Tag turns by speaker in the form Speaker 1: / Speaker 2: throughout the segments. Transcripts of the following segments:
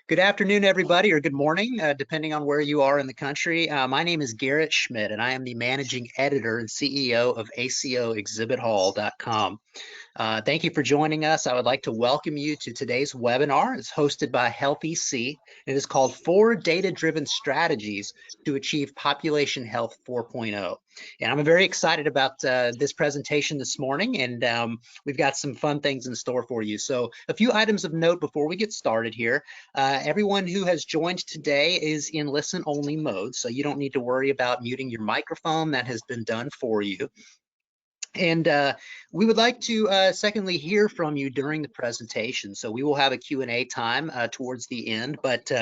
Speaker 1: Good afternoon, everybody, or good morning, depending on where you are in the country. My name is Garrett Schmidt, and I am the managing editor and CEO of ACOExhibithall.com. Thank you for joining us. I would like to welcome you to today's webinar. It's hosted by HealthEC. It is called 4 Data-Driven Strategies to Achieve Population Health 4.0. And I'm very excited about this presentation this morning, and we've got some fun things in store for you. So a few items of note before we get started here. Everyone who has joined today is in listen-only mode, so you don't need to worry about muting your microphone. That has been done for you. And we would like to secondly hear from you during the presentation. So we will have a Q&A time towards the end, but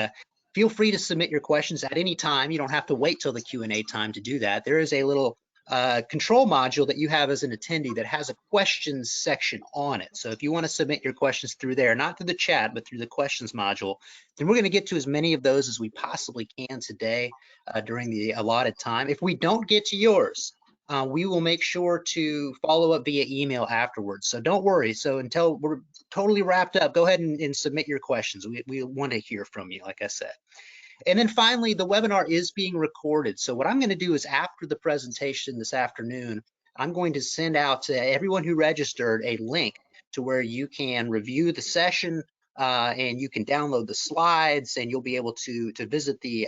Speaker 1: feel free to submit your questions at any time. You don't have to wait till the Q&A time to do that. There is a little control module that you have as an attendee that has a questions section on it. So if you want to submit your questions through there, not through the chat, but through the questions module, then we're going to get to as many of those as we possibly can today during the allotted time. If we don't get to yours, we will make sure to follow up via email afterwards. So don't worry. So until we're totally wrapped up, go ahead and submit your questions. We want to hear from you, like I said. And then finally, the webinar is being recorded. So what I'm going to do is after the presentation this afternoon, I'm going to send out to everyone who registered a link to where you can review the session and you can download the slides, and you'll be able to visit the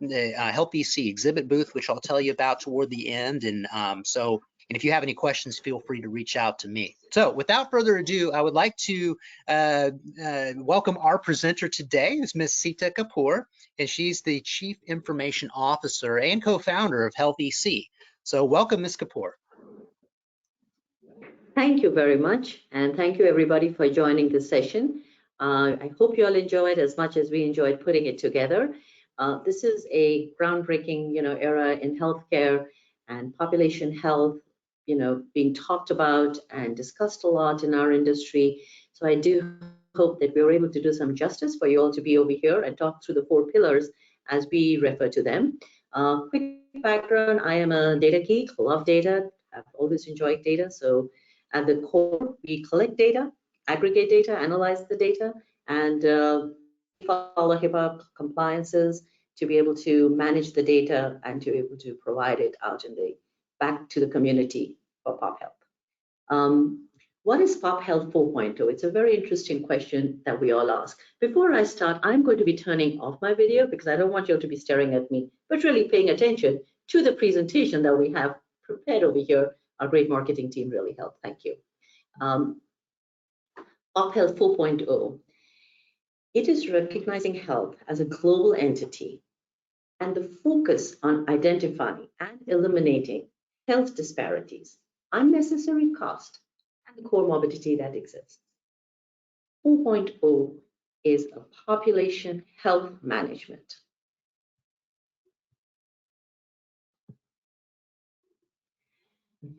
Speaker 1: HealthEC exhibit booth, which I'll tell you about toward the end. And if you have any questions, feel free to reach out to me. So without further ado, I would like to welcome our presenter today, is Ms. Sita Kapoor, and she's the Chief Information Officer and co-founder of HealthEC. So welcome, Ms. Kapoor.
Speaker 2: Thank you very much, and thank you everybody for joining this session. I hope you all enjoy it as much as we enjoyed putting it together. This is a groundbreaking, era in healthcare and population health, being talked about and discussed a lot in our industry. So I do hope that we were able to do some justice for you all to be over here and talk through the 4 pillars as we refer to them. Quick background, I am a data geek, love data, I've always enjoyed data. So at the core, we collect data, aggregate data, analyze the data, and follow HIPAA compliances to be able to manage the data and to be able to provide it out back to the community for Pop Health. What is Pop Health 4.0? It's a very interesting question that we all ask. Before I start, I'm going to be turning off my video because I don't want you all to be staring at me, but really paying attention to the presentation that we have prepared over here. Our great marketing team really helped. Thank you. Pop Health 4.0. It is recognizing health as a global entity and the focus on identifying and eliminating health disparities, unnecessary cost, and the comorbidity that exists. 4.0 is a population health management.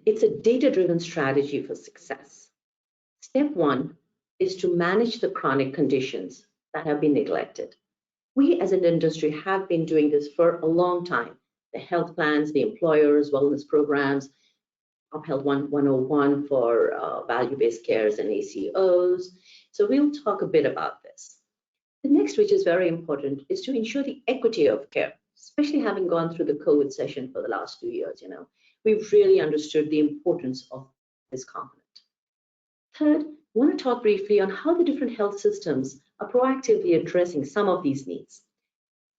Speaker 2: It's a data-driven strategy for success. Step 1 is to manage the chronic conditions that have been neglected. We as an industry have been doing this for a long time. The health plans, the employers, wellness programs, Pop Health 101 for value-based cares and ACOs. So we'll talk a bit about this. The next, which is very important, is to ensure the equity of care, especially having gone through the COVID session for the last 2 years. We've really understood the importance of this component. Third, I want to talk briefly on how the different health systems are proactively addressing some of these needs.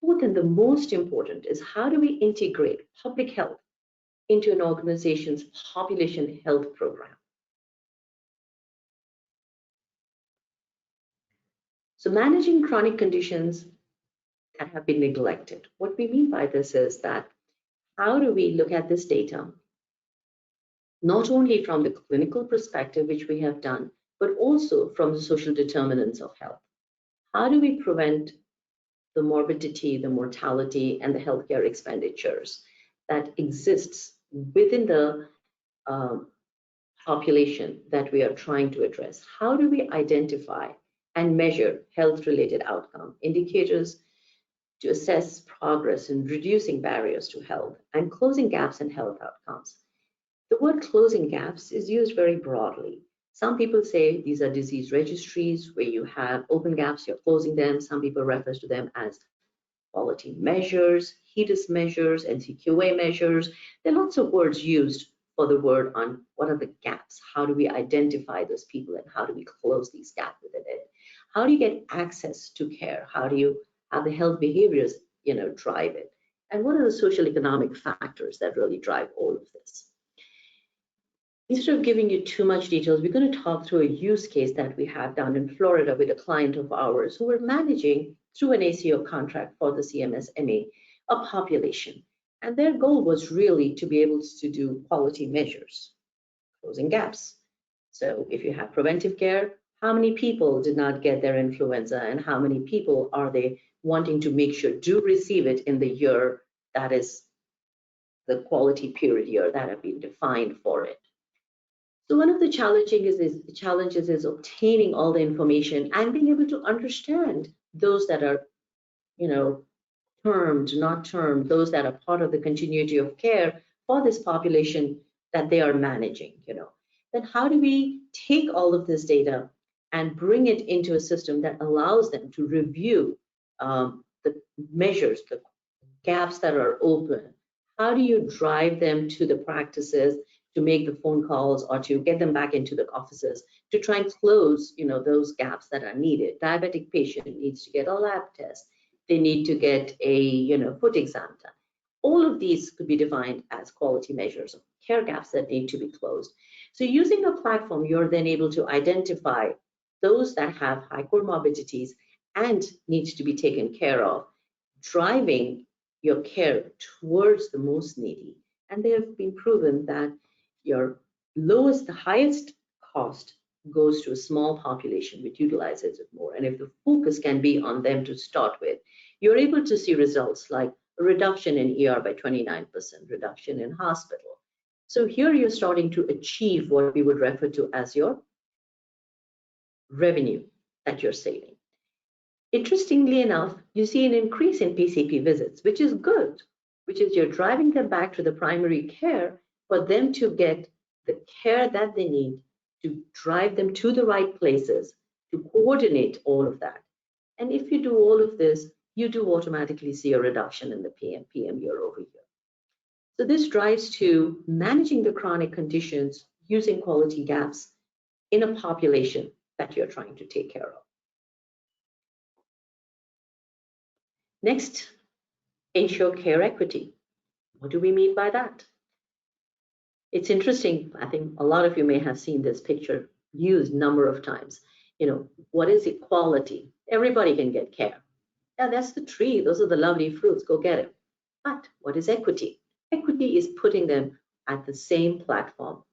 Speaker 2: Fourth, and the most important, is how do we integrate public health into an organization's population health program? So managing chronic conditions that have been neglected. What we mean by this is that how do we look at this data, not only from the clinical perspective, which we have done, but also from the social determinants of health. How do we prevent the morbidity, the mortality, and the healthcare expenditures that exists within the population that we are trying to address? How do we identify and measure health-related outcome indicators to assess progress in reducing barriers to health and closing gaps in health outcomes? The word closing gaps is used very broadly. Some people say these are disease registries where you have open gaps, you're closing them. Some people refer to them as quality measures, HEDIS measures, NCQA measures. There are lots of words used for the word on what are the gaps, how do we identify those people, and how do we close these gaps within it? How do you get access to care? How do you have the health behaviors, drive it? And what are the social economic factors that really drive all of this? Instead of giving you too much details, we're going to talk through a use case that we have down in Florida with a client of ours who were managing through an ACO contract for the CMS-MA a population. And their goal was really to be able to do quality measures, closing gaps. So if you have preventive care, how many people did not get their influenza and how many people are they wanting to make sure do receive it in the year that is the quality period year that have been defined for it. So one of the challenges is obtaining all the information and being able to understand those that are, termed, not termed, those that are part of the continuity of care for this population that they are managing, Then how do we take all of this data and bring it into a system that allows them to review the measures, the gaps that are open? How do you drive them to the practices to make the phone calls or to get them back into the offices to try and close, those gaps that are needed? Diabetic patient needs to get a lab test. They need to get a, foot exam done. All of these could be defined as quality measures of care gaps that need to be closed. So using a platform, you're then able to identify those that have high comorbidities and need to be taken care of, driving your care towards the most needy. And they have been proven that your the highest cost goes to a small population which utilizes it more. And if the focus can be on them to start with, you're able to see results like a reduction in ER by 29%, reduction in hospital. So here you're starting to achieve what we would refer to as your revenue that you're saving. Interestingly enough, you see an increase in PCP visits, which is good, which is you're driving them back to the primary care for them to get the care that they need, to drive them to the right places, to coordinate all of that. And if you do all of this, you do automatically see a reduction in the PM year over year. So this drives to managing the chronic conditions using quality gaps in a population that you're trying to take care of. Next, ensure care equity. What do we mean by that? It's interesting. I think a lot of you may have seen this picture used a number of times. What is equality? Everybody can get care. Yeah, that's the tree. Those are the lovely fruits. Go get it. But what is equity? Equity is putting them at the same platform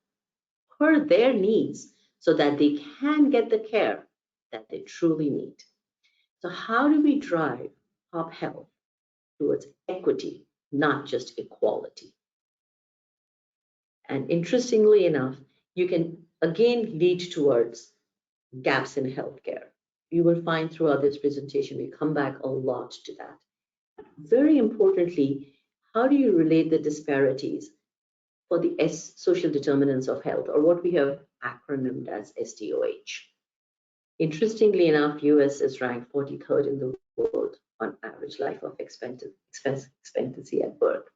Speaker 2: per their needs so that they can get the care that they truly need. So how do we drive pop health towards equity, not just equality? And interestingly enough, you can again lead towards gaps in healthcare. You will find throughout this presentation, we come back a lot to that. Very importantly, how do you relate the disparities for the social determinants of health, or what we have acronymed as SDOH? Interestingly enough, US is ranked 43rd in the world on average life of expectancy at birth.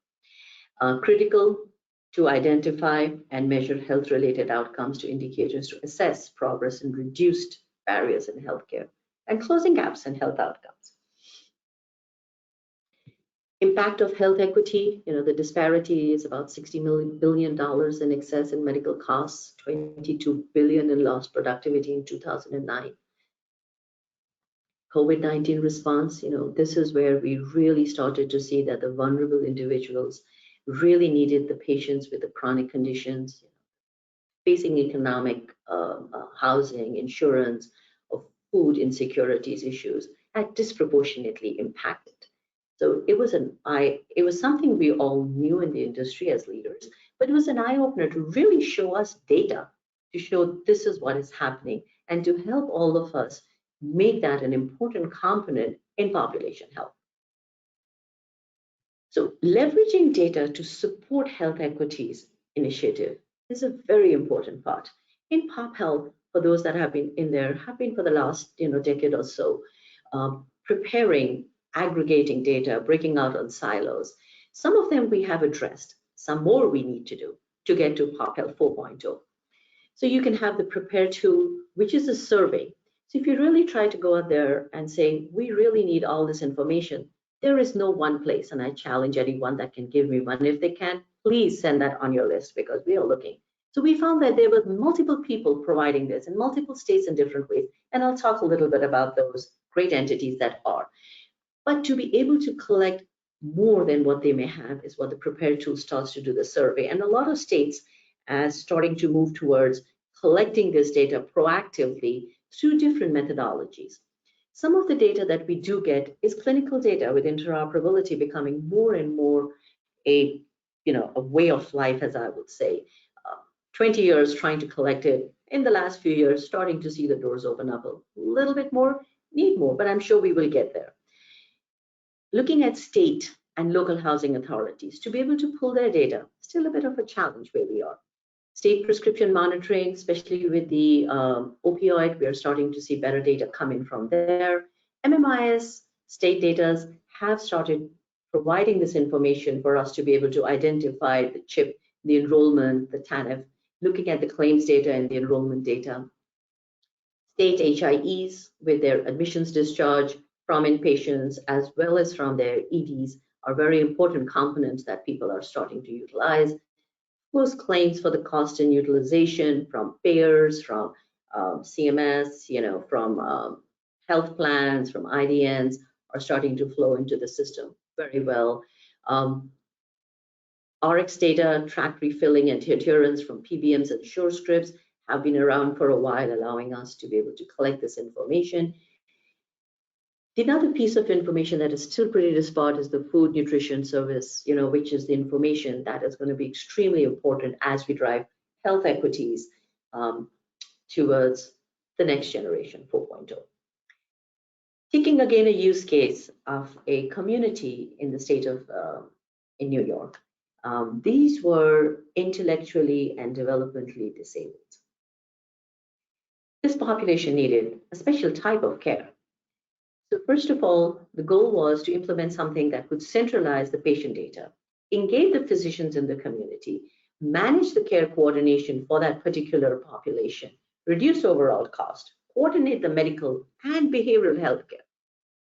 Speaker 2: Critical to identify and measure health-related outcomes to indicators to assess progress in reduced barriers in healthcare and closing gaps in health outcomes. Impact of health equity, the disparity is about $60 billion in excess in medical costs, $22 billion in lost productivity in 2009. COVID-19 response, this is where we really started to see that the vulnerable individuals really needed the patients with the chronic conditions, facing economic, housing, insurance, or food insecurities issues, had disproportionately impacted. So it was something we all knew in the industry as leaders, but it was an eye-opener to really show us data, to show this is what is happening, and to help all of us make that an important component in population health. So leveraging data to support health equities initiative is a very important part. In pop health, for those that have been in there, have been for the last decade or so, preparing, aggregating data, breaking out on silos. Some of them we have addressed, some more we need to do to get to Pop Health 4.0. So you can have the prepare tool, which is a survey. So if you really try to go out there and say, we really need all this information, there is no one place, and I challenge anyone that can give me one. If they can, please send that on your list, because we are looking. So we found that there were multiple people providing this in multiple states in different ways, and I'll talk a little bit about those great entities that are. But to be able to collect more than what they may have is what the prepare tool starts to do the survey. And a lot of states are starting to move towards collecting this data proactively through different methodologies. Some of the data that we do get is clinical data, with interoperability becoming more and more a way of life, as I would say. 20 years trying to collect it. In the last few years, starting to see the doors open up a little bit more, need more, but I'm sure we will get there. Looking at state and local housing authorities to be able to pull their data, still a bit of a challenge where we are. State prescription monitoring, especially with the opioid, we are starting to see better data coming from there. MMIS, state data have started providing this information for us to be able to identify the CHIP, the enrollment, the TANF, looking at the claims data and the enrollment data. State HIEs with their admissions discharge from inpatients as well as from their EDs are very important components that people are starting to utilize. Most claims for the cost and utilization from payers, from CMS, from health plans, from IDNs are starting to flow into the system very well. RX data, track refilling and adherence from PBMs and SureScripts have been around for a while, allowing us to be able to collect this information. The other piece of information that is still pretty disparate is the food nutrition service, which is the information that is going to be extremely important as we drive health equities towards the next generation 4.0. Taking again a use case of a community in the state of in New York. These were intellectually and developmentally disabled. This population needed a special type of care. So first of all, the goal was to implement something that would centralize the patient data, engage the physicians in the community, manage the care coordination for that particular population, reduce overall cost, coordinate the medical and behavioral health care,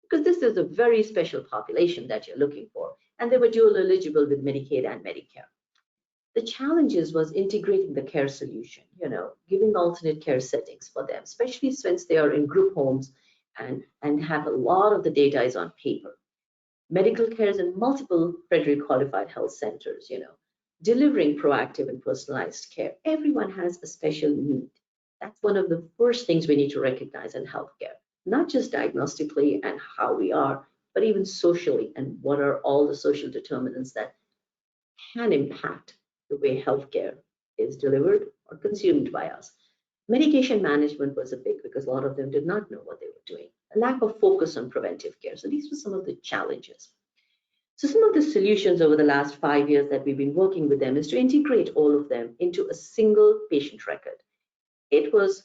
Speaker 2: because this is a very special population that you're looking for, and they were dual eligible with Medicaid and Medicare. The challenges was integrating the care solution, giving alternate care settings for them, especially since they are in group homes and have a lot of the data is on paper. Medical care is in multiple federally qualified health centers, delivering proactive and personalized care. Everyone has a special need. That's one of the first things we need to recognize in healthcare, not just diagnostically and how we are, but even socially, and what are all the social determinants that can impact the way healthcare is delivered or consumed by us. Medication management was a big, because a lot of them did not know what they were doing. A lack of focus on preventive care. So these were some of the challenges. So some of the solutions over the last 5 years that we've been working with them is to integrate all of them into a single patient record. It was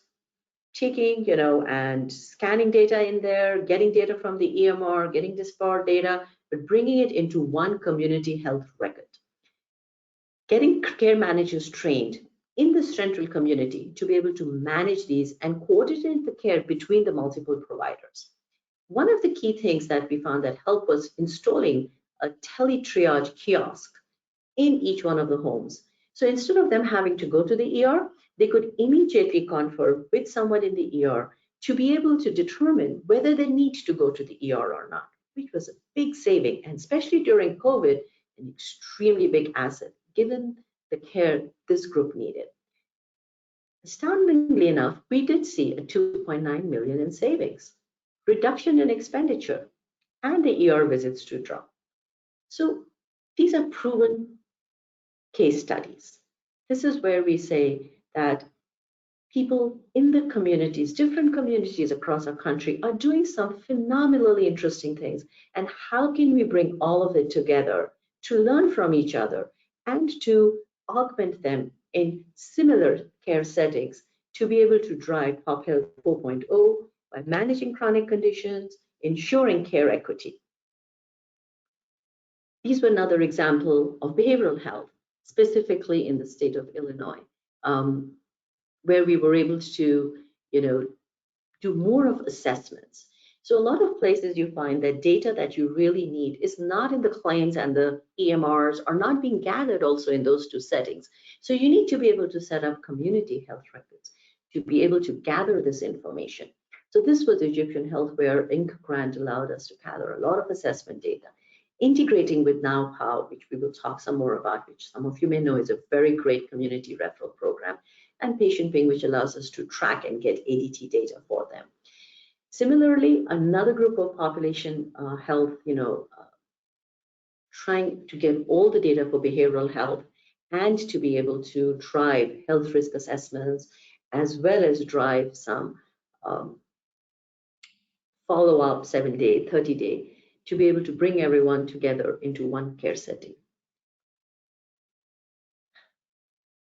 Speaker 2: taking, and scanning data in there, getting data from the EMR, getting disparate data, but bringing it into one community health record. Getting care managers trained in the central community to be able to manage these and coordinate the care between the multiple providers. One of the key things that we found that helped was installing a tele-triage kiosk in each one of the homes. So instead of them having to go to the ER, they could immediately confer with someone in the ER to be able to determine whether they need to go to the ER or not, which was a big saving, and especially during COVID, an extremely big asset, given the care this group needed. Astoundingly enough, we did see a 2.9 million in savings, reduction in expenditure, and the ER visits to drop. So these are proven case studies. This is where we say that people in the communities, different communities across our country, are doing some phenomenally interesting things. And how can we bring all of it together to learn from each other and to augment them in similar care settings to be able to drive Pop Health 4.0 by managing chronic conditions, ensuring care equity. These were another example of behavioral health, specifically in the state of Illinois, where we were able to, do more of assessments. So a lot of places you find that data that you really need is not in the claims, and the EMRs are not being gathered also in those two settings. So you need to be able to set up community health records to be able to gather this information. So this was Egyptian Health, where Inc. grant allowed us to gather a lot of assessment data, integrating with NowPow, which we will talk some more about, which some of you may know is a very great community referral program, and Patient Ping, which allows us to track and get ADT data for them. Similarly, another group of population health, trying to get all the data for behavioral health and to be able to drive health risk assessments, as well as drive some follow-up 7-day, 30-day, to be able to bring everyone together into one care setting.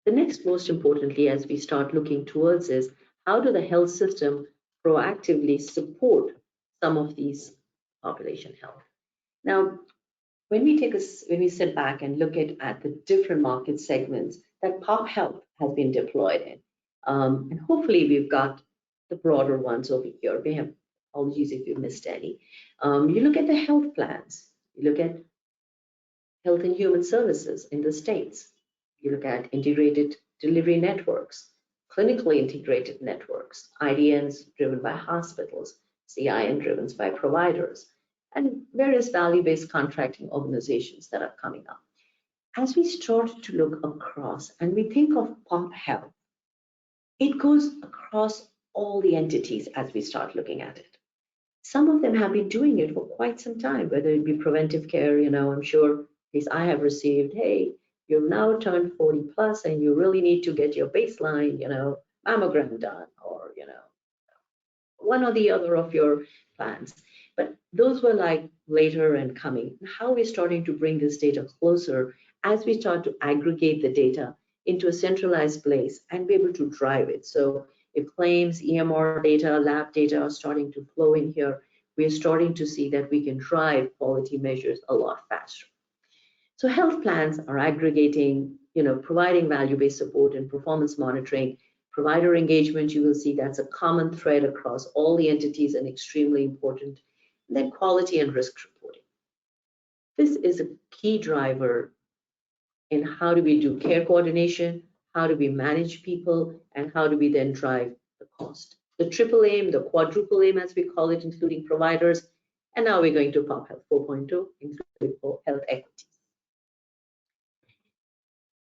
Speaker 2: The next, most importantly, as we start looking towards is, how do the health system proactively support some of these population health? Now, when we sit back and look at the different market segments that Pop Health has been deployed in, and hopefully we've got the broader ones over here. We have, apologies if you missed any. You look at the health plans, you look at health and human services in the states, you look at integrated delivery networks, clinically integrated networks, IDNs driven by hospitals, CIN driven by providers, and various value-based contracting organizations that are coming up. As we start to look across and we think of Pop Health, it goes across all the entities as we start looking at it. Some of them have been doing it for quite some time, whether it be preventive care. I'm sure, at least I have received, hey, you've now turned 40 plus and you really need to get your baseline, mammogram done, or, one or the other of your plans. But those were like later and coming. How we're starting to bring this data closer as we start to aggregate the data into a centralized place and be able to drive it. So if claims, EMR data, lab data are starting to flow in here, we're starting to see that we can drive quality measures a lot faster. So health plans are aggregating, providing value-based support and performance monitoring. Provider engagement, you will see that's a common thread across all the entities and extremely important. And then quality and risk reporting. This is a key driver in how do we do care coordination, how do we manage people, and how do we then drive the cost. The triple aim, the quadruple aim as we call it, including providers, and now we're going to Pop Health 4.0, including health equity.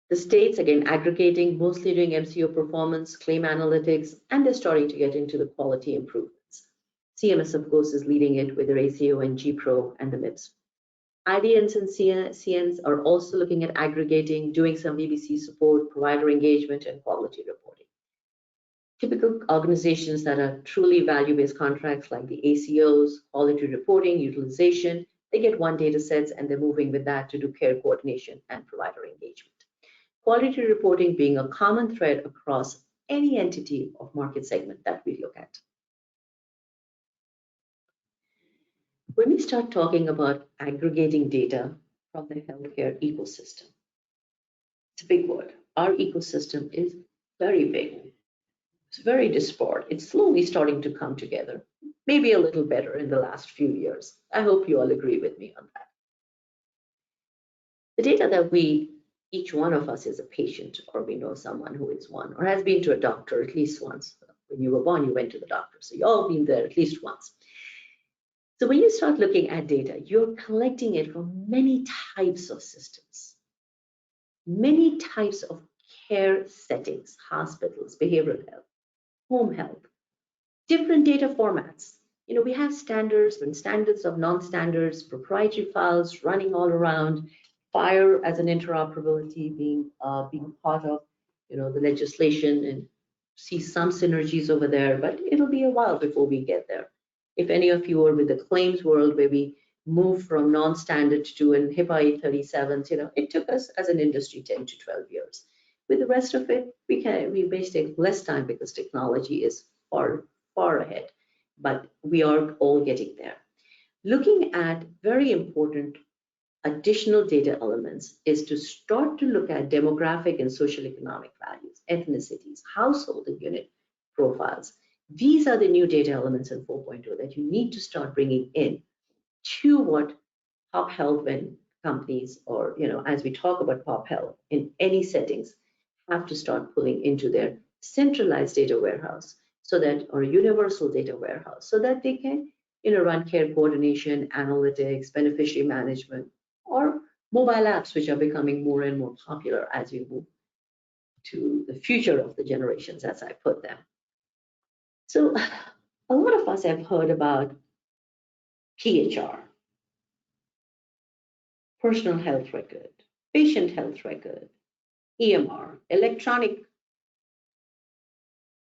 Speaker 2: The states, again, aggregating, mostly doing MCO performance, claim analytics, and they're starting to get into the quality improvements. CMS, of course, is leading it with their ACO and GPRO and the MIPS. IDNs and CNs are also looking at aggregating, doing some VBC support, provider engagement, and quality reporting. Typical organizations that are truly value-based contracts like the ACOs, quality reporting, utilization, they get one data sets and they're moving with that to do care coordination and provider engagement. Quality reporting being a common thread across any entity of market segment that we look at. When we start talking about aggregating data from the healthcare ecosystem, it's a big word. Our ecosystem is very big. It's very disparate. It's slowly starting to come together, maybe a little better in the last few years. I hope you all agree with me on that. The data that each one of us is a patient, or we know someone who is one, or has been to a doctor at least once. When you were born, you went to the doctor, so you've all been there at least once. So when you start looking at data, you're collecting it from many types of systems, many types of care settings, hospitals, behavioral health, home health, different data formats. We have standards and standards of non-standards, proprietary files running all around, FHIR as an interoperability being part of the legislation, and see some synergies over there, but it'll be a while before we get there. If any of you are with the claims world where we move from non-standard to an HIPAA 837s, it took us as an industry 10 to 12 years. With the rest of it, we may take less time because technology is far ahead, but we are all getting there. Looking at very important additional data elements is to start to look at demographic and social economic values, ethnicities, household and unit profiles. These are the new data elements in 4.0 that you need to start bringing in to what pop health when companies, or as we talk about pop health in any settings, have to start pulling into their centralized data warehouse, or universal data warehouse, so that they can run care coordination, analytics, beneficiary management, or mobile apps, which are becoming more and more popular as we move to the future of the generations, as I put them. So a lot of us have heard about PHR, personal health record, patient health record, EMR, electronic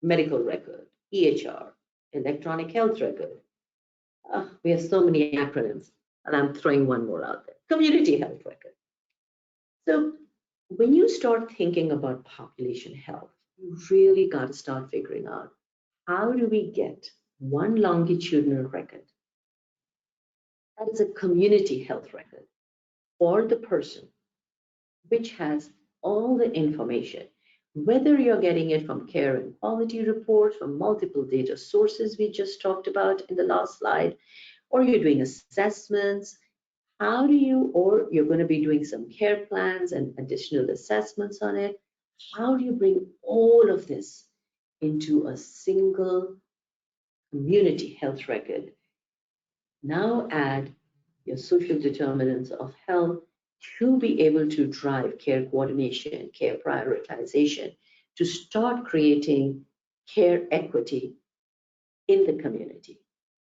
Speaker 2: medical record, EHR, electronic health record. We have so many acronyms, and I'm throwing one more out there, community health record. So when you start thinking about population health, you really got to start figuring out, how do we get one longitudinal record that is a community health record for the person, which has all the information, whether you're getting it from care and quality reports, from multiple data sources we just talked about in the last slide, or you're doing assessments, or you're going to be doing some care plans and additional assessments on it. How do you bring all of this into a single community health record? Now add your social determinants of health to be able to drive care coordination, care prioritization, to start creating care equity in the community.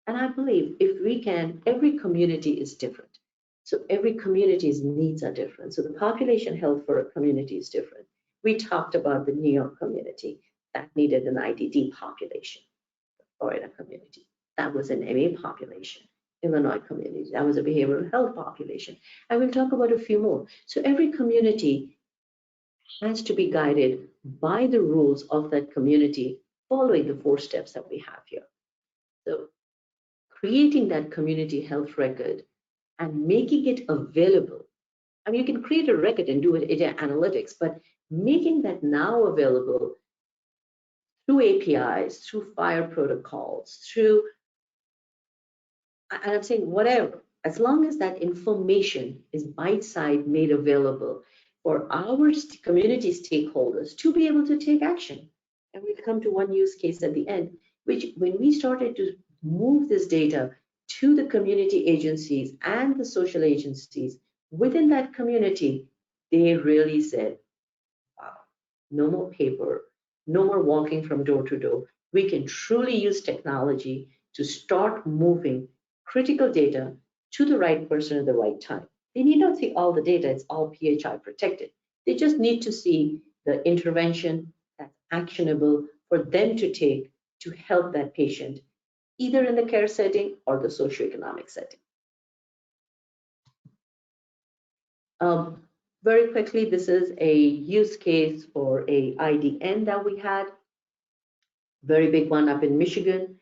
Speaker 2: And I believe if we can, every community is different. So every community's needs are different. So the population health for a community is different. We talked about the New York community that needed an IDD population, the Florida community that was an MA population, Illinois community that was a behavioral health population. I will talk about a few more. So every community has to be guided by the rules of that community, following the 4 steps that we have here. So creating that community health record and making it available. I mean, you can create a record and do it in analytics, but making that now available through APIs, through FHIR protocols, and I'm saying whatever, as long as that information is bite-sized made available for our community stakeholders to be able to take action. And we'll come to one use case at the end, which when we started to move this data to the community agencies and the social agencies within that community, they really said, wow, no more paper, no more walking from door to door. We can truly use technology to start moving critical data to the right person at the right time. They need not see all the data, it's all PHI protected. They just need to see the intervention that's actionable for them to take to help that patient, either in the care setting or the socioeconomic setting. Very quickly, this is a use case for a IDN that we had, very big one up in Michigan.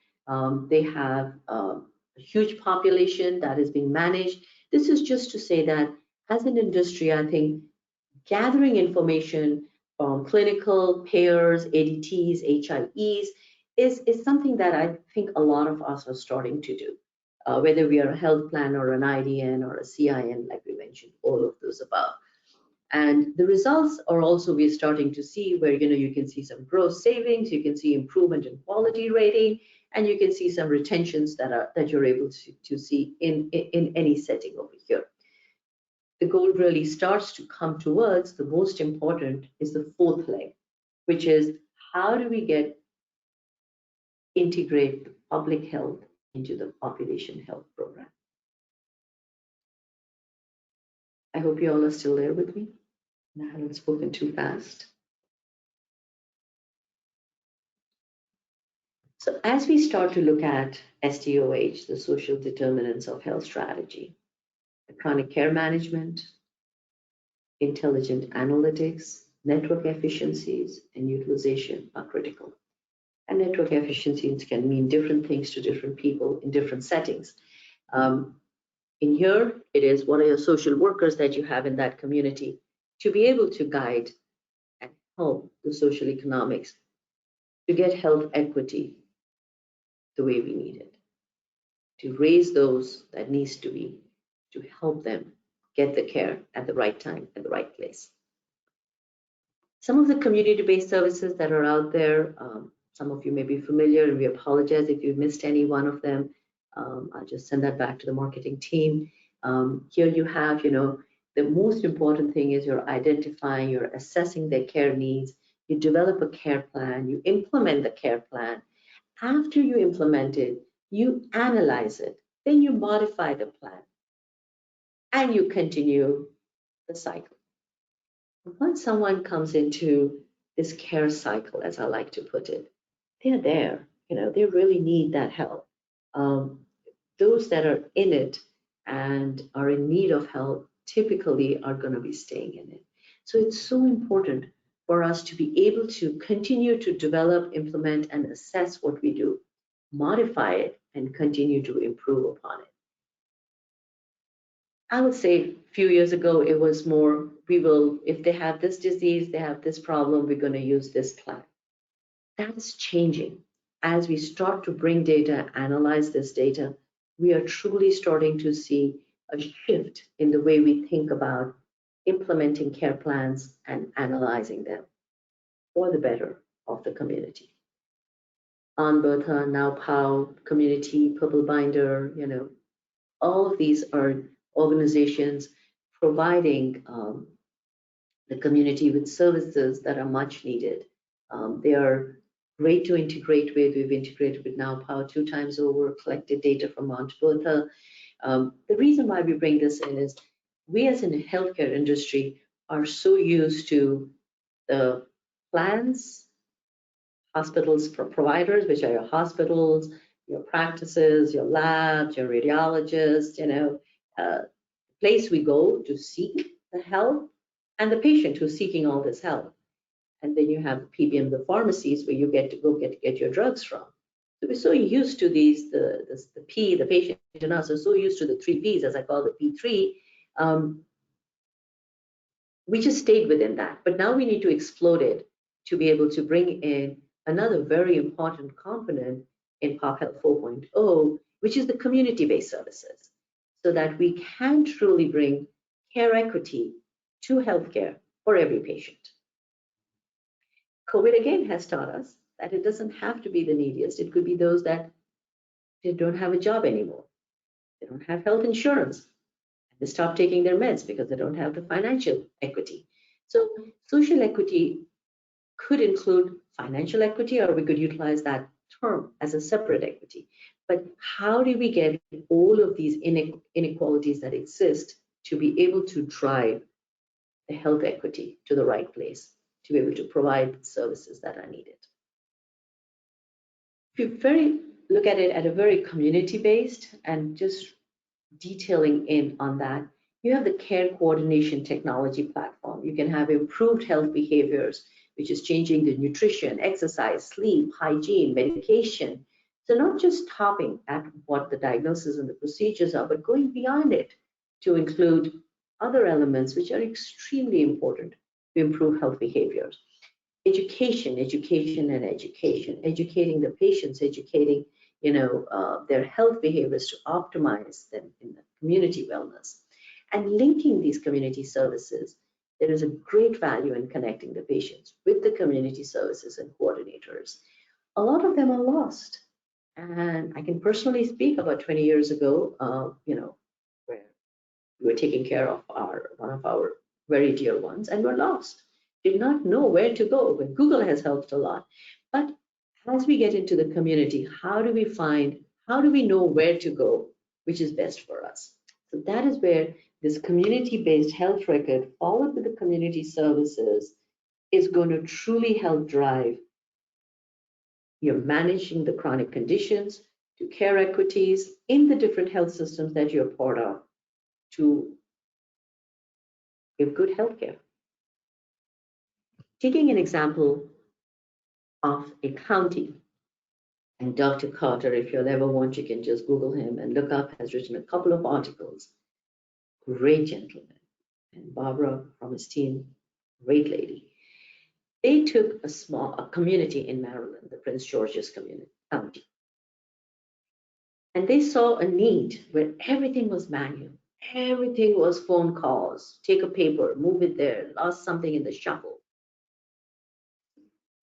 Speaker 2: They have a huge population that is being managed. This is just to say that as an industry, I think gathering information from clinical payers, ADTs, HIEs is something that I think a lot of us are starting to do, whether we are a health plan or an IDN or a CIN, like we mentioned, all of those above. And the results are also we're starting to see where you can see some gross savings, you can see improvement in quality rating, and you can see some retentions that you're able to see in any setting over here. The goal really starts to come towards the most important is the 4th leg, which is how do we integrate the public health into the population health program. I hope you all are still there with me. I haven't spoken too fast. So as we start to look at SDOH, the social determinants of health strategy, the chronic care management, intelligent analytics, network efficiencies and utilization are critical. And network efficiencies can mean different things to different people in different settings. In here, it is what are your social workers that you have in that community to be able to guide and help the social economics to get health equity the way we need it, to raise those that needs to be, to help them get the care at the right time, at the right place. Some of the community-based services that are out there, some of you may be familiar, and we apologize if you missed any one of them. I'll just send that back to the marketing team. Here you have, the most important thing is you're identifying, you're assessing their care needs, you develop a care plan, you implement the care plan. After you implement it, you analyze it, then you modify the plan, and you continue the cycle. Once someone comes into this care cycle, as I like to put it, they're there, they really need that help. Those that are in it and are in need of help typically are going to be staying in it. So it's so important for us to be able to continue to develop, implement, and assess what we do, modify it, and continue to improve upon it. I would say a few years ago, it was more, if they have this disease, they have this problem, we're going to use this plan. That's changing. As we start to bring data, analyze this data, we are truly starting to see a shift in the way we think about implementing care plans and analyzing them for the better of the community. Bertha, Now POW, Community, Purple Binder, all of these are organizations providing the community with services that are much needed. They are great to integrate with. We've integrated with Now POW 2 times over, collected data from Mount Bertha. The reason why we bring this in is we as in the healthcare industry are so used to the plans, hospitals providers, which are your hospitals, your practices, your labs, your radiologists, place we go to seek the help, and the patient who's seeking all this help. And then you have PBM, the pharmacies, where you get to go get your drugs from. So we're so used to these, the P, the patient and us are so used to the 3 Ps, as I call the P3. We just stayed within that. But now we need to explode it to be able to bring in another very important component in Pop Health 4.0, which is the community-based services, so that we can truly bring care equity to healthcare for every patient. COVID again has taught us that it doesn't have to be the neediest. It could be those that they don't have a job anymore. They don't have health insurance. They stop taking their meds because they don't have the financial equity. So social equity could include financial equity, or we could utilize that term as a separate equity. But how do we get all of these inequalities that exist to be able to drive the health equity to the right place, to be able to provide services that are needed? If you look at it at a very community-based and just detailing in on that, you have the care coordination technology platform. You can have improved health behaviors, which is changing the nutrition, exercise, sleep, hygiene, medication. So not just stopping at what the diagnosis and the procedures are, but going beyond it to include other elements which are extremely important to improve health behaviors. Education, and education, educating the patients, educating their health behaviors to optimize them in the community wellness, and linking these community services. There is a great value in connecting the patients with the community services and coordinators. A lot of them are lost, and I can personally speak about 20 years ago, where we were taking care of one of our very dear ones, and were lost, did not know where to go. But Google has helped a lot. But as we get into the community, how do we know where to go, which is best for us? So that is where this community-based health record, followed with the community services, is going to truly help drive your managing the chronic conditions, to care equities in the different health systems that you're part of, to give good health care. Taking an example of a county, and Dr. Carter, if you'll ever want, you can just Google him and look up, has written a couple of articles. Great gentleman. And Barbara from his team, great lady. They took a community in Maryland, the Prince George's county, and they saw a need where everything was manual. Everything was phone calls, take a paper, move it there, lost something in the shuffle.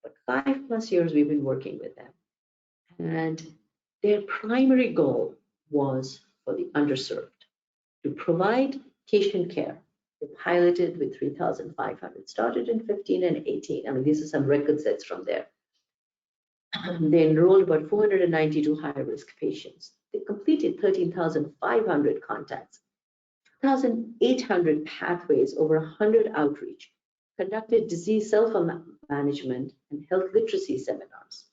Speaker 2: But 5+ years we've been working with them. And their primary goal was for the underserved, to provide patient care. They piloted with 3,500, started in 15 and 18. I mean, these are some record sets from there. They enrolled about 492 high-risk patients. They completed 13,500 contacts, 2,800 pathways, over 100 outreach, conducted disease self-management and health literacy seminars.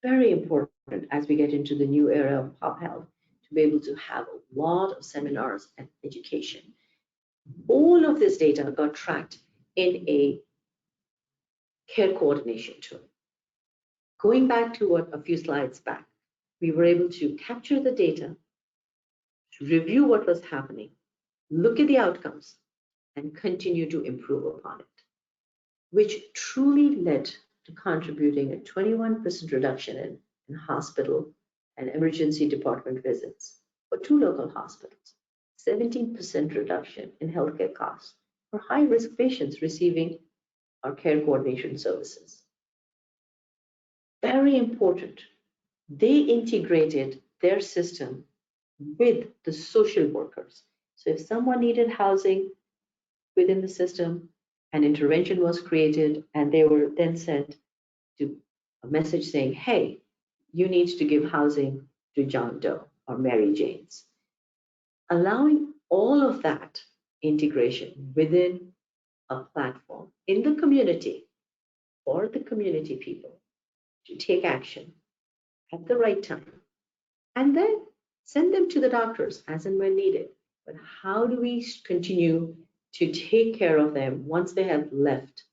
Speaker 2: Very important as we get into the new era of pop health to be able to have a lot of seminars and education. All of this data got tracked in a care coordination tool. Going back to what a few slides back, we were able to capture the data, to review what was happening, look at the outcomes, and continue to improve upon it, which truly led to contributing a 21% reduction in hospital and emergency department visits for 2 local hospitals, 17% reduction in healthcare costs for high-risk patients receiving our care coordination services. Very important, they integrated their system with the social workers. So if someone needed housing within the system, an intervention was created, and they were then sent to a message saying, hey, you need to give housing to John Doe or Mary Jane's. Allowing all of that integration within a platform in the community for the community people to take action at the right time, and then send them to the doctors as and when needed. But how do we continue to take care of them once they have left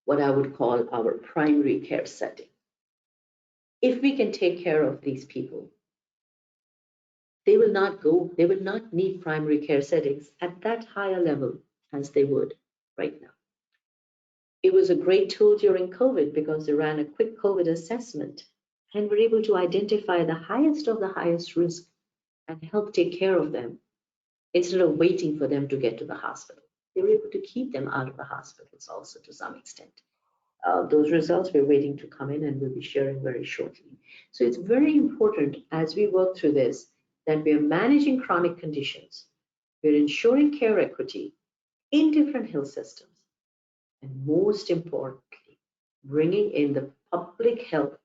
Speaker 2: what I would call our primary care setting? If we can take care of these people, they will not need primary care settings at that higher level as they would right now. It was a great tool during COVID because they ran a quick COVID assessment and were able to identify the highest of the highest risk and help take care of them instead of waiting for them to get to the hospital. They were able to keep them out of the hospitals also to some extent. Those results we're waiting to come in, and we'll be sharing very shortly. So it's very important as we work through this that we are managing chronic conditions, we're ensuring care equity in different health systems, and most importantly, bringing in the public health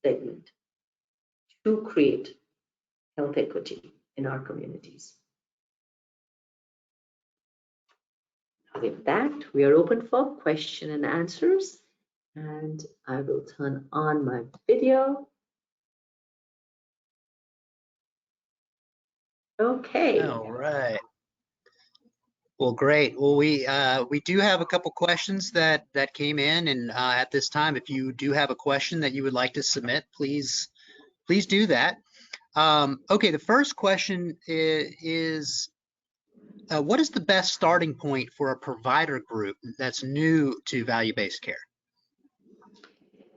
Speaker 2: segment to create health equity in our communities. With that, we are open for question and answers, and I will turn on my video. Okay.
Speaker 1: All right. Well, great. Well, we do have a couple questions that came in, and at this time, if you do have a question that you would like to submit, please do that. Okay, the first question is what is the best starting point for a provider group that's new to value-based care?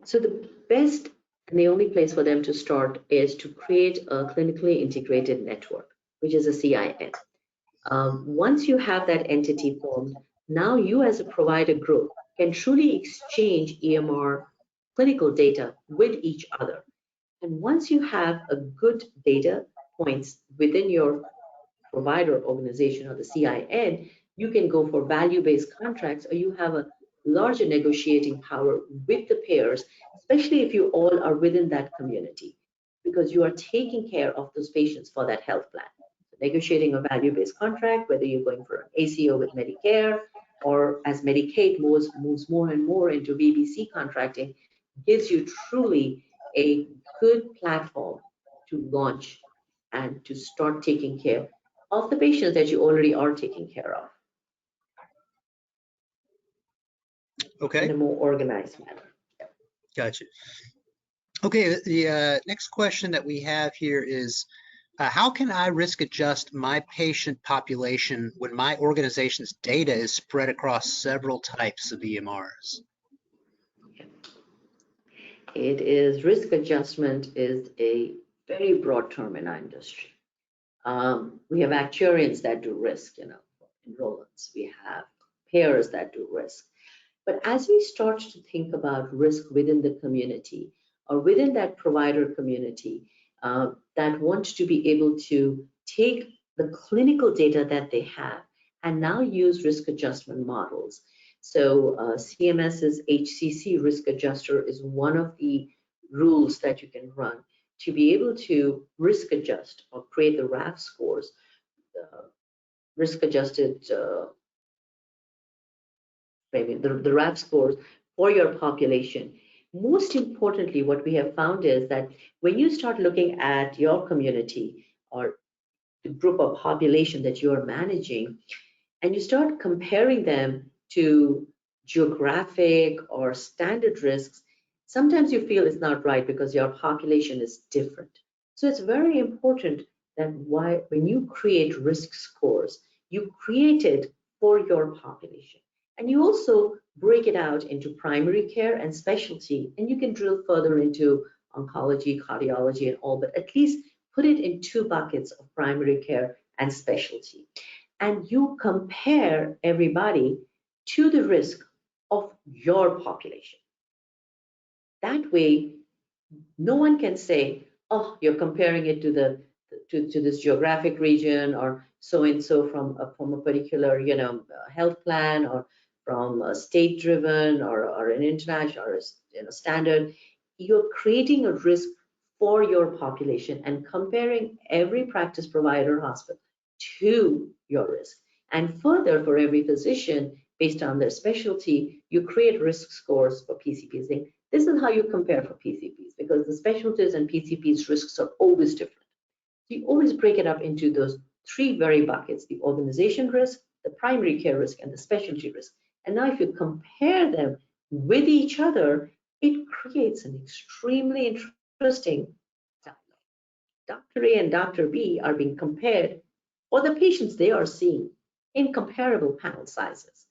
Speaker 2: So the best and the only place for them to start is to create a clinically integrated network, which is a CIN. Once you have that entity formed, now you as a provider group can truly exchange EMR clinical data with each other. And once you have a good data points within your provider organization or the CIN, you can go for value-based contracts, or you have a larger negotiating power with the payers, especially if you all are within that community, because you are taking care of those patients for that health plan. So negotiating a value-based contract, whether you're going for an ACO with Medicare, or as Medicaid moves more and more into VBC contracting, gives you truly a good platform to launch and to start taking care of the patients that you already are taking care of.
Speaker 1: Okay,
Speaker 2: in a more organized manner.
Speaker 1: gotcha. Okay, the next question that we have here is, how can I risk adjust my patient population when my organization's data is spread across several types of EMRs?
Speaker 2: It is risk adjustment is a very broad term in our industry. We have actuarians that do risk, enrollments. We have payers that do risk. But as we start to think about risk within the community or within that provider community that want to be able to take the clinical data that they have and now use risk adjustment models. So CMS's HCC risk adjuster is one of the rules that you can run to be able to risk adjust or create the RAF scores, risk adjusted the RAF scores for your population. Most importantly, what we have found is that when you start looking at your community or the group of population that you are managing, and you start comparing them to geographic or standard risks, sometimes you feel it's not right because your population is different. So it's very important that when you create risk scores, you create it for your population. And you also break it out into primary care and specialty, and you can drill further into oncology, cardiology, and all, but at least put it in two buckets of primary care and specialty. And you compare everybody to the risk of your population. That way, no one can say, oh, you're comparing it to this geographic region or so and so from a particular health plan or from a state driven or an international or standard. You're creating a risk for your population and comparing every practice provider hospital to your risk. And further, for every physician, based on their specialty, you create risk scores for PCPs. This is how you compare for PCPs, because the specialties and PCPs risks are always different. You always break it up into those three very buckets: the organization risk, the primary care risk, and the specialty risk. And now if you compare them with each other, it creates an extremely interesting dialogue. Dr. A and Dr. B are being compared for the patients they are seeing in comparable panel sizes.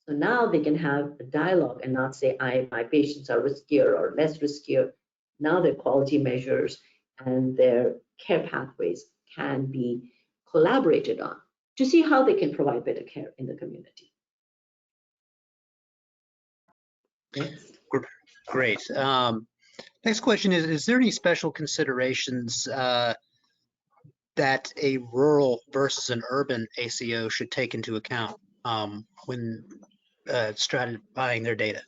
Speaker 2: So now they can have a dialogue and not say, my patients are riskier or less riskier. Now their quality measures and their care pathways can be collaborated on to see how they can provide better care in the community. Next.
Speaker 1: Great. Next question is there any special considerations that a rural versus an urban ACO should take into account when stratifying their data?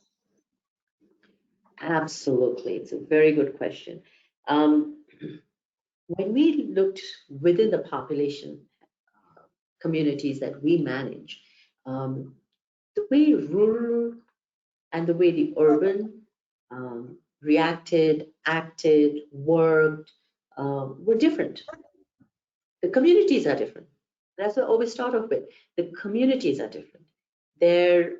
Speaker 2: Absolutely. It's a very good question. When we looked within the population communities that we manage, the way rural and the way the urban reacted, acted, worked were different. The communities are different. That's what I always start off with. The communities are different. The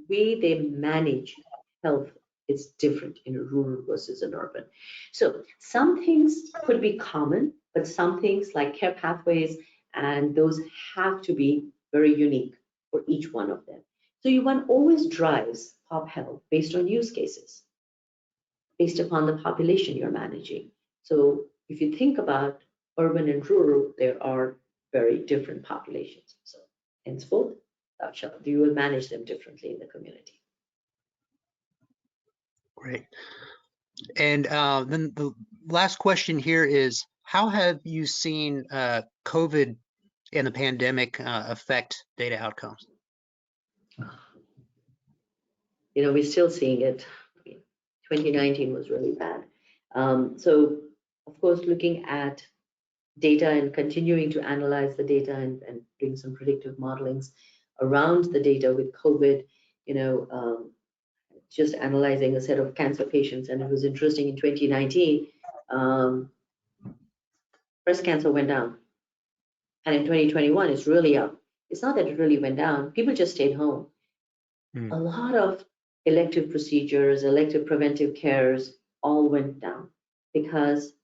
Speaker 2: way they manage health is different in a rural versus an urban. So some things could be common, but some things like care pathways and those have to be very unique for each one of them. So one always drives pop health based on use cases, based upon the population you're managing. So if you think about urban and rural, there are very different populations. So henceforth, you will manage them differently in the community.
Speaker 1: Great. And then the last question here is, how have you seen COVID and the pandemic affect data outcomes?
Speaker 2: We're still seeing it. 2019 was really bad. So, of course, looking at data and continuing to analyze the data and doing some predictive modelings around the data with COVID, just analyzing a set of cancer patients. And it was interesting, in 2019, breast cancer went down. And in 2021, it's really up. It's not that it really went down. People just stayed home. a lot of elective procedures, elective preventive cares all went down because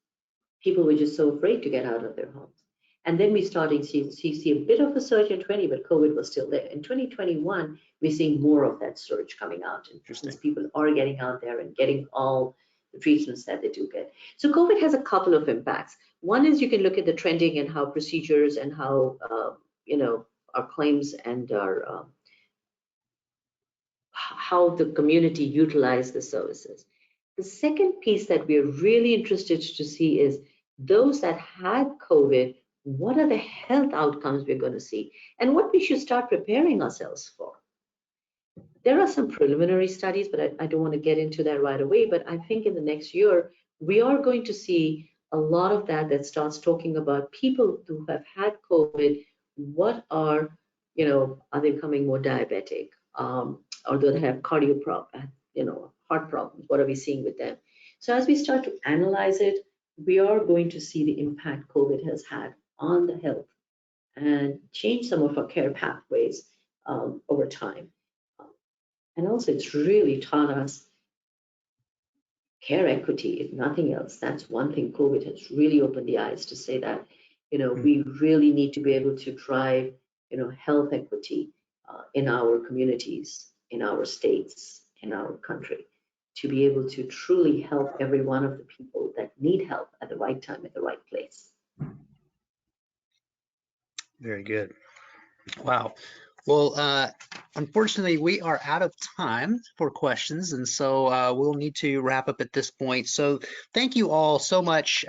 Speaker 2: people were just so afraid to get out of their homes. And then we started to see a bit of a surge in 20, but COVID was still there. In 2021, we're seeing more of that surge coming out. And since people are getting out there and getting all the treatments that they do get. So COVID has a couple of impacts. One is you can look at the trending and how procedures and how, our claims and our how the community utilize the services. The second piece that we're really interested to see is those that had COVID, what are the health outcomes we're going to see and what we should start preparing ourselves for. There are some preliminary studies, but I don't want to get into that right away. But I think in the next year, we are going to see a lot of that starts talking about people who have had COVID. What are they becoming more diabetic? Or do they have cardio problems, heart problems? What are we seeing with them? So as we start to analyze it, we are going to see the impact COVID has had on the health and change some of our care pathways over time. And also, it's really taught us care equity, if nothing else. That's one thing COVID has really opened the eyes to say that, we really need to be able to drive, health equity in our communities, in our states, in our country, to be able to truly help every one of the people that need help at the right time, at the right place.
Speaker 1: Very good. Wow. Well, unfortunately, we are out of time for questions, and so we'll need to wrap up at this point. So thank you all so much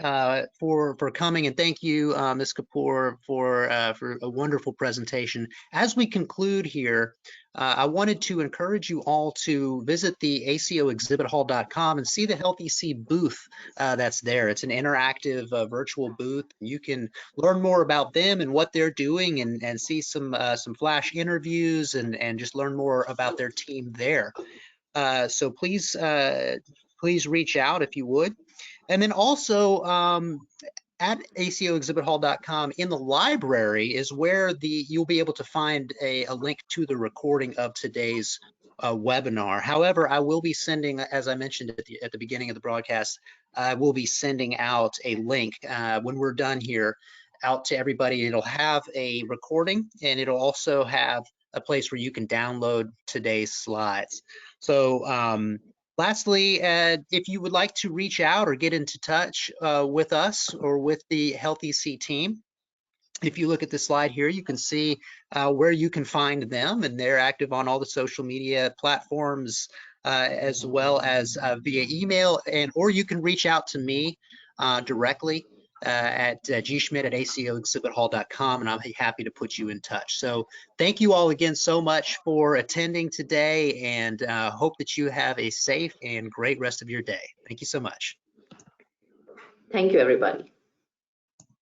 Speaker 1: for coming, and thank you, Ms. Kapoor, for a wonderful presentation. As we conclude here, I wanted to encourage you all to visit the ACOexhibithall.com and see the HealthEC booth that's there. It's an interactive virtual booth. You can learn more about them and what they're doing, and see some flash interviews and just learn more about their team there. So please reach out if you would. And then also at ACOexhibithall.com in the library is where you'll be able to find a link to the recording of today's webinar. However, I will be sending, as I mentioned at the beginning of the broadcast, I will be sending out a link when we're done here out to everybody. It'll have a recording, and it'll also have a place where you can download today's slides. So lastly, if you would like to reach out or get into touch with us or with the HealthEC team, if you look at the slide here, you can see where you can find them, and they're active on all the social media platforms as well as via email, or you can reach out to me directly at gschmidt@ACOexhibithall.com, and I'll be happy to put you in touch. So thank you all again so much for attending today, and hope that you have a safe and great rest of your day. Thank you so much.
Speaker 2: Thank you, everybody.